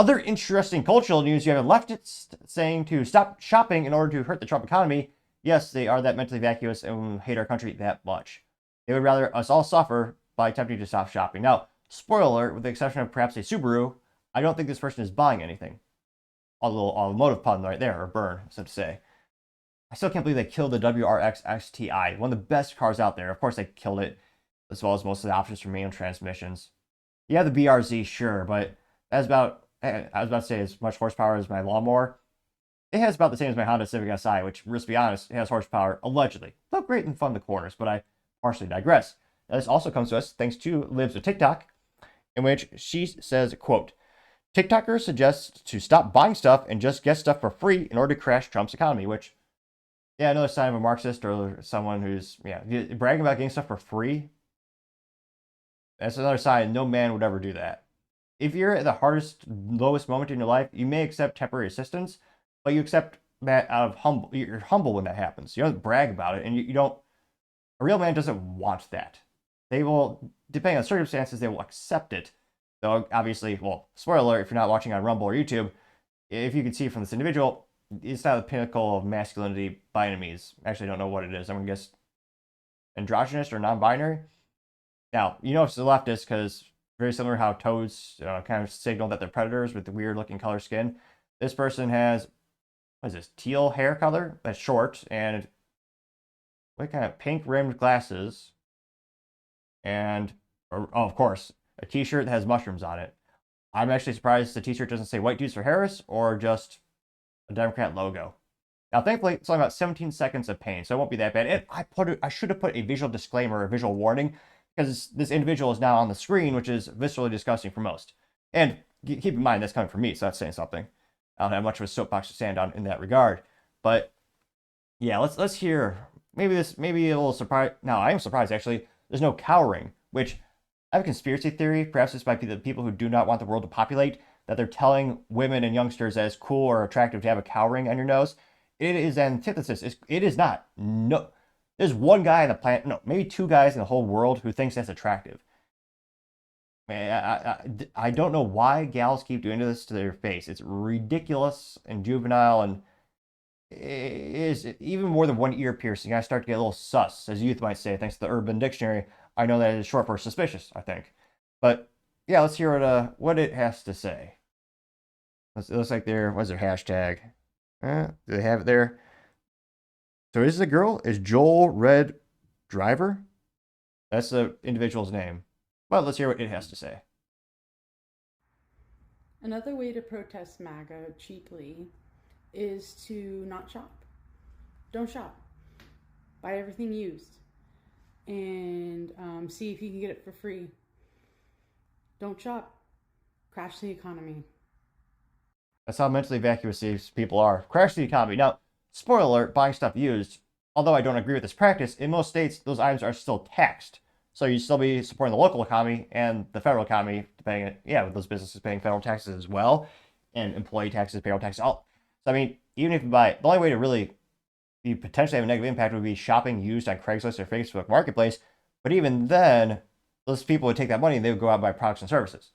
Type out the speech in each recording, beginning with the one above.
Other interesting cultural news, you have a leftist saying to stop shopping in order to hurt the Trump economy. Yes, they are that mentally vacuous and hate our country that much. They would rather us all suffer by attempting to stop shopping. Now, spoiler alert, with the exception of perhaps a Subaru, I don't think this person is buying anything. A little automotive pun right there, or burn, so to say. I still can't believe they killed the WRX XTI, one of the best cars out there. Of course, they killed it, as well as most of the options for manual transmissions. Yeah, the BRZ, sure, but that's about, I was about to say as much horsepower as my lawnmower. It has about the same as my Honda Civic Si, which, let's be honest, has horsepower, allegedly. Look great and fun in the corners, but I partially digress. Now, this also comes to us thanks to Libs of TikTok, in which she says, quote, TikTokers suggest to stop buying stuff and just get stuff for free in order to crash Trump's economy, which, yeah, another sign of a Marxist or someone who's, bragging about getting stuff for free. That's another sign no man would ever do that. If you're at the hardest, lowest moment in your life, you may accept temporary assistance, but you accept that out of humble. You're humble when that happens. You don't brag about it, and you don't. A real man doesn't want that. They will, depending on circumstances, they will accept it. So obviously, well, spoiler alert, if you're not watching on Rumble or YouTube, if you can see from this individual, it's not the pinnacle of masculinity by any means. I actually don't know what it is. I'm gonna guess androgynous or non-binary. Now, you know it's the leftist because very similar how toads kind of signal that they're predators with the weird looking color skin. This person has, what is this, teal hair color that's short and what kind of pink rimmed glasses. And, of course, a t-shirt that has mushrooms on it. I'm actually surprised the t-shirt doesn't say White Dudes for Harris or just a Democrat logo. Now, thankfully, it's only about 17 seconds of pain, so it won't be that bad. And I should have put a visual disclaimer, a visual warning, because this individual is now on the screen, which is viscerally disgusting for most. And keep in mind, that's coming from me, so that's saying something. I don't have much of a soapbox to stand on in that regard. But yeah, let's hear. Maybe a little surprise. No, I am surprised actually. There's no cowering, which I have a conspiracy theory. Perhaps this might be the people who do not want the world to populate, that they're telling women and youngsters that it's cool or attractive to have a cowring on your nose. It is antithesis. It is not. No, there's one guy on the planet, no, maybe two guys in the whole world who thinks that's attractive. Man, I don't know why gals keep doing this to their face. It's ridiculous and juvenile, and it is even more than one ear piercing. I start to get a little sus, as youth might say, thanks to the Urban Dictionary. I know that is short for suspicious, I think. But yeah, let's hear what it has to say. It looks like what's their hashtag? Do they have it there? So is the girl? Is Joel Red Driver? That's the individual's name. Well, let's hear what it has to say. Another way to protest MAGA cheaply is to not shop. Don't shop. Buy everything used and see if you can get it for free. Don't shop. Crash the economy. That's how mentally vacuous these people are. Crash the economy. Now, spoiler alert, buying stuff used, although I don't agree with this practice, in most states, those items are still taxed. So you'd still be supporting the local economy and the federal economy, depending on, with those businesses paying federal taxes as well, and employee taxes, payroll taxes. All. So, I mean, even if you buy, the only way to really be potentially have a negative impact would be shopping used on Craigslist or Facebook Marketplace. But even then, those people would take that money and they would go out and buy products and services.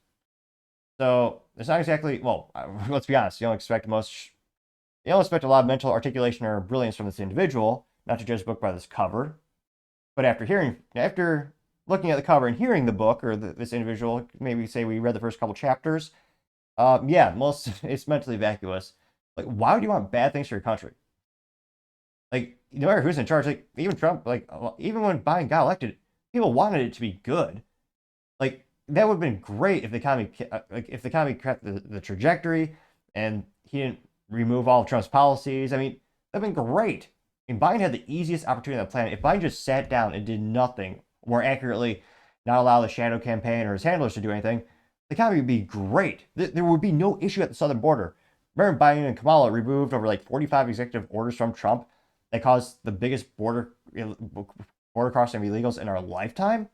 So it's not exactly, well, let's be honest, you don't expect a lot of mental articulation or brilliance from this individual, not to judge the book by this cover. But after looking at the cover and hearing the book, or this individual, maybe say we read the first couple chapters, it's mentally vacuous. Like, why would you want bad things for your country? Like, no matter who's in charge, like, even Trump, like, even when Biden got elected, people wanted it to be good. Like, that would have been great if the economy kept the trajectory and he didn't remove all of Trump's policies. I mean, that'd been great. And Biden had the easiest opportunity on the planet. If Biden just sat down and did nothing, more accurately, not allow the shadow campaign or his handlers to do anything, the economy would be great. There would be no issue at the southern border. Remember, Biden and Kamala removed over like 45 executive orders from Trump that caused the biggest border crossing of illegals in our lifetime?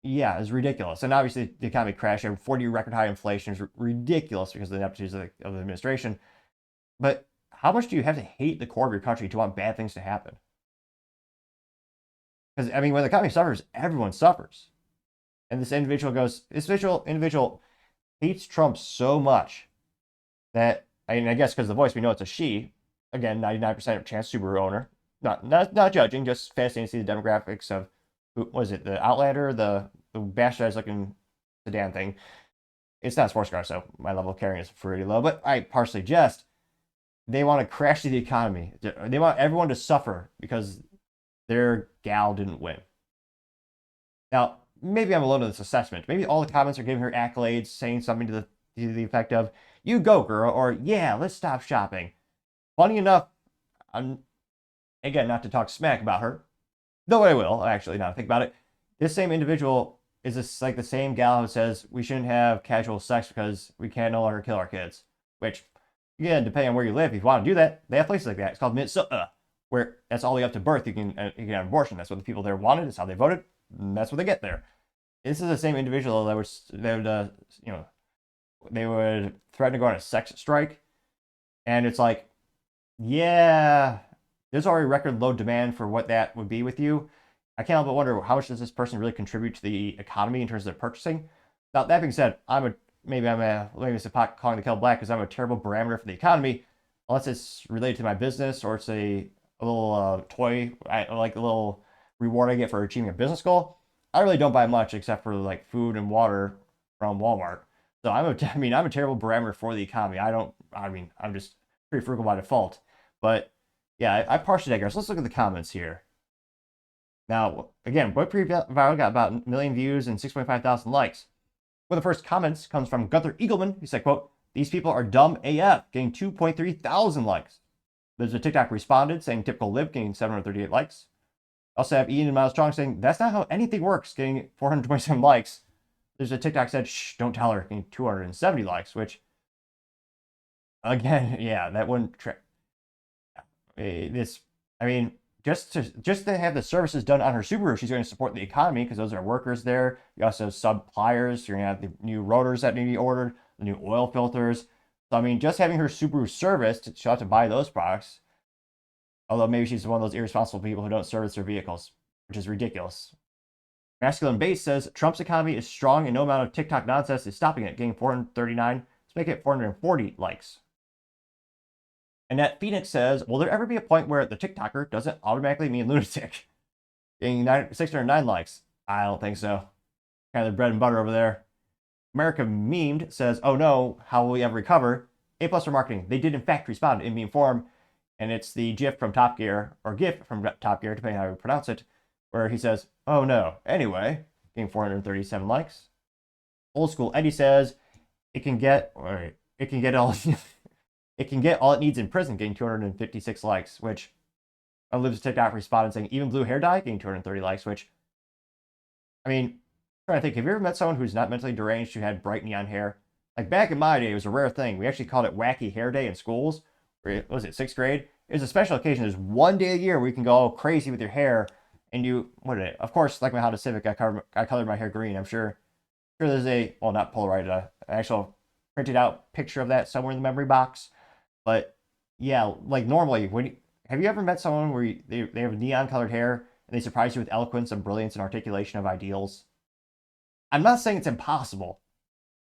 Yeah, it's ridiculous. And obviously, the economy crashed. 40 record high inflation is ridiculous because of the ineptitudes of the administration. But how much do you have to hate the core of your country to want bad things to happen? Because, I mean, when the economy suffers, everyone suffers. And this individual hates Trump so much that, I mean, I guess because the voice, we know it's a she. Again, 99% chance Subaru owner. Not judging, just fascinating to see the demographics of, who was it, the Outlander, the bastardized looking sedan thing. It's not a sports car, so my level of caring is pretty low, but I partially jest. They want to crash the economy. They want everyone to suffer because their gal didn't win. Now, maybe I'm alone in this assessment. Maybe all the comments are giving her accolades, saying something to the effect of, "You go, girl," or "Yeah, let's stop shopping." Funny enough, I'm, again, not to talk smack about her, though I will, actually, now think about it. This same individual is this, like the same gal who says we shouldn't have casual sex because we can no longer kill our kids. Which, again, depending on where you live, if you want to do that, they have places like that. It's called Minnesota, where that's all the way up to birth. You can have an abortion. That's what the people there wanted. That's how they voted. And that's what they get there. This is the same individual that would, they would threaten to go on a sex strike, and it's like, yeah, there's already record low demand for what that would be with you. I can't help but wonder how much does this person really contribute to the economy in terms of purchasing. Now that being said, maybe it's a pot calling the kettle black because I'm a terrible barometer for the economy, unless it's related to my business or it's a little toy, like a little reward I get for achieving a business goal. I really don't buy much except for like food and water from Walmart. So I'm a terrible barometer for the economy. I'm just pretty frugal by default. But yeah, I partially digress. Let's look at the comments here. Now, again, what pre-viral got about a million views and 6.5 thousand likes. One of the first comments comes from Gunther Eagleman. He said, quote, "These people are dumb AF," getting 2.3 thousand likes. There's a TikTok responded saying typical lib, getting 738 likes. Also have Ian and Miles Strong saying, "That's not how anything works," getting 427 likes. There's a TikTok said, "Shh, don't tell her," getting 270 likes, which, again, yeah, that wouldn't just to have the services done on her Subaru, she's going to support the economy because those are workers there. You also have suppliers. You're going to have the new rotors that need to be ordered, the new oil filters. So, just having her Subaru serviced, she'll have to buy those products. Although maybe she's one of those irresponsible people who don't service their vehicles, which is ridiculous. Masculine Base says, "Trump's economy is strong and no amount of TikTok nonsense is stopping it," getting 439. Let's make it 440 likes. Annette Phoenix says, "Will there ever be a point where the TikToker doesn't automatically mean lunatic?" Getting 609 likes. I don't think so. Kind of the bread and butter over there. America Memed says, "Oh no, how will we ever recover?" A+ for marketing. They did in fact respond in meme form, and it's the GIF from Top Gear, or GIF from Top Gear, depending on how you pronounce it, where he says, "Oh no, anyway," getting 437 likes. Old School Eddie says, it can get all it can get all it needs in prison," getting 256 likes, which Lives TikTok responded saying, "Even blue hair dye," getting 230 likes, which, trying to think, have you ever met someone who's not mentally deranged who had bright neon hair? Like back in my day, it was a rare thing. We actually called it Wacky Hair Day in schools. Was it 6th grade? It was a special occasion. There's one day a year where you can go all crazy with your hair, and of course, like my Honda Civic, I colored my hair green. I'm sure there's not Polaroid, an actual printed out picture of that somewhere in the memory box. But yeah, like normally, have you ever met someone where they have neon colored hair and they surprise you with eloquence and brilliance and articulation of ideals? I'm not saying it's impossible.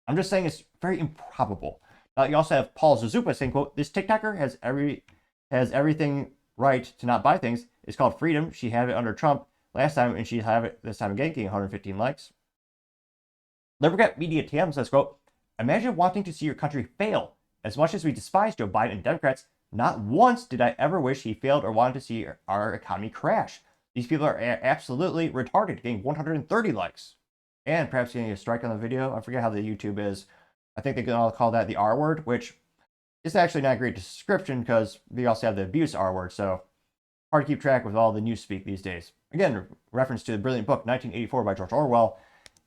I'm just saying it's very improbable. You also have Paul Zazupa saying, quote, "This TikToker has everything right to not buy things. It's called freedom. She had it under Trump last time, and she have it this time again," getting 115 likes. Libercat Media TM says, quote, "Imagine wanting to see your country fail. As much as we despise Joe Biden and Democrats, not once did I ever wish he failed or wanted to see our economy crash. These people are absolutely retarded," getting 130 likes. And perhaps getting a strike on the video. I forget how the YouTube is. I think they can all call that the R word, which is actually not a great description because they also have the abuse R word, so hard to keep track with all the newspeak these days. Again, reference to the brilliant book 1984 by George Orwell.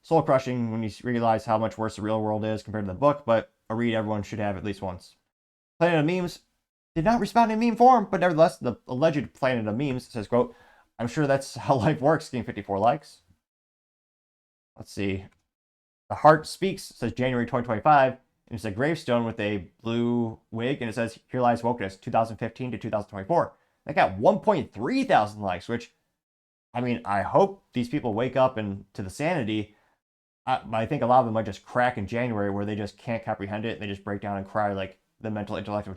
Soul crushing when you realize how much worse the real world is compared to the book, but a read everyone should have at least once. Planet of Memes did not respond in meme form, but nevertheless, the alleged Planet of Memes says, quote, "I'm sure that's how life works," getting 54 likes. Let's see. The Heart Speaks says January 2025, and it's a gravestone with a blue wig, and it says, "Here lies wokeness, 2015 to 2024. That got 1.3 thousand likes, which, I hope these people wake up to the sanity I think a lot of them might just crack in January where they just can't comprehend it. They just break down and cry like the mental intellect of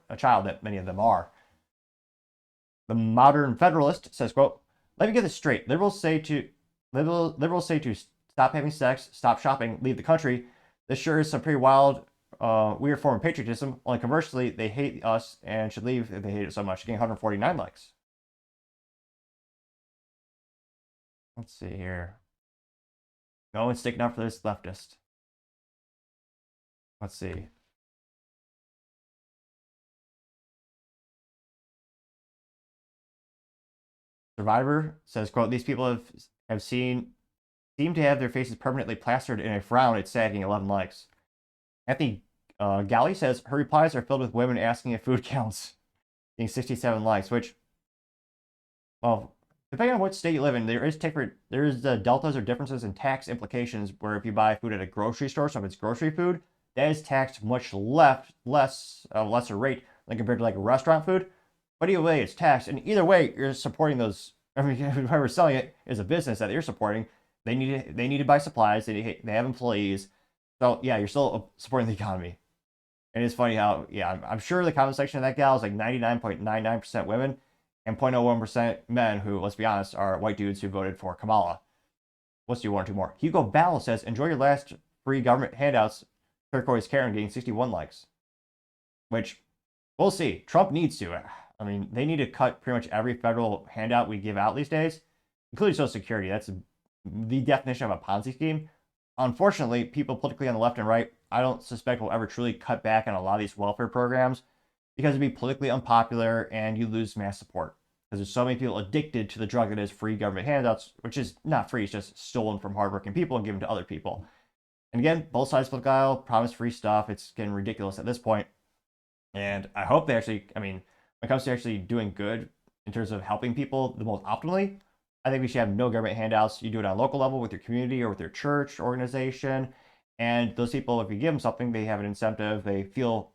a child that many of them are. The Modern Federalist says, quote, let me get this straight. Liberals say to stop having sex, stop shopping, leave the country. This sure is some pretty wild, weird form of patriotism. Only conversely, they hate us and should leave if they hate it so much. Getting 149 likes. Let's see here. No one's sticking up for this leftist. Let's see. Survivor says, quote, these people seem to have their faces permanently plastered in a frown. It's sad, getting 11 likes. Anthony Galley says, her replies are filled with women asking if food counts, getting 67 likes, which, well, depending on what state you live in, there is deltas or differences in tax implications where if you buy food at a grocery store, so if it's grocery food, that is taxed much lesser rate than compared to like restaurant food. But either way, it's taxed, and either way, you're supporting those. I mean, whoever's selling it is a business that you're supporting. They need to buy supplies. They have employees, so yeah, you're still supporting the economy. And it's funny how, yeah, I'm sure the comment section of that gal is like 99.99% women and 0.01% men who, let's be honest, are white dudes who voted for Kamala. Let's do one or two more. Hugo Battle says, enjoy your last free government handouts. Turquoise Karen getting 61 likes. Which, we'll see. Trump needs to. I mean, they need to cut pretty much every federal handout we give out these days, including Social Security. That's the definition of a Ponzi scheme. Unfortunately, people politically on the left and right, I don't suspect will ever truly cut back on a lot of these welfare programs because it'd be politically unpopular and you lose mass support. Because there's so many people addicted to the drug that is free government handouts, which is not free, it's just stolen from hardworking people and given to other people. And again, both sides of the aisle promise free stuff. It's getting ridiculous at this point. And I hope they actually, I mean, when it comes to actually doing good in terms of helping people the most optimally, I think we should have no government handouts. You do it on a local level with your community or with your church organization. And those people, if you give them something, they have an incentive. They feel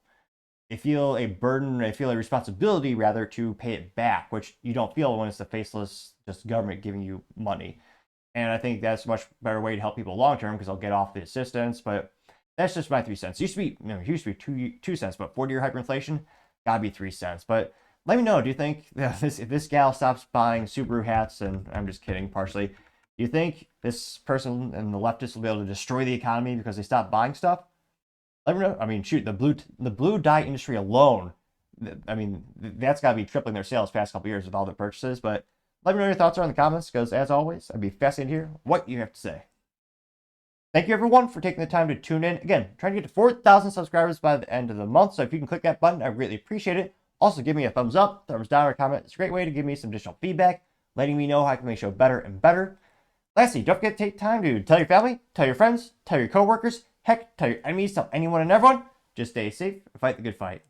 a burden, they feel a responsibility rather to pay it back, which you don't feel when it's the faceless just government giving you money. And I think that's a much better way to help people long term because they'll get off the assistance. But that's just my 3 cents. It used to be 2 cents, but 40-year hyperinflation, gotta be 3 cents. But let me know, do you think if this gal stops buying Subaru hats, and I'm just kidding partially, do you think this person and the leftists will be able to destroy the economy because they stop buying stuff? Let me know. I mean, shoot, the blue dye industry alone, I mean, that's got to be tripling their sales past couple years with all their purchases. But let me know your thoughts are in the comments because, as always, I'd be fascinated to hear what you have to say. Thank you, everyone, for taking the time to tune in. Again, trying to get to 4,000 subscribers by the end of the month. So if you can click that button, I greatly appreciate it. Also, give me a thumbs up, thumbs down, or comment. It's a great way to give me some additional feedback, letting me know how I can make the show better and better. Lastly, don't forget to take time to tell your family, tell your friends, tell your coworkers, heck, tell your enemies, tell anyone and everyone. Just stay safe and fight the good fight.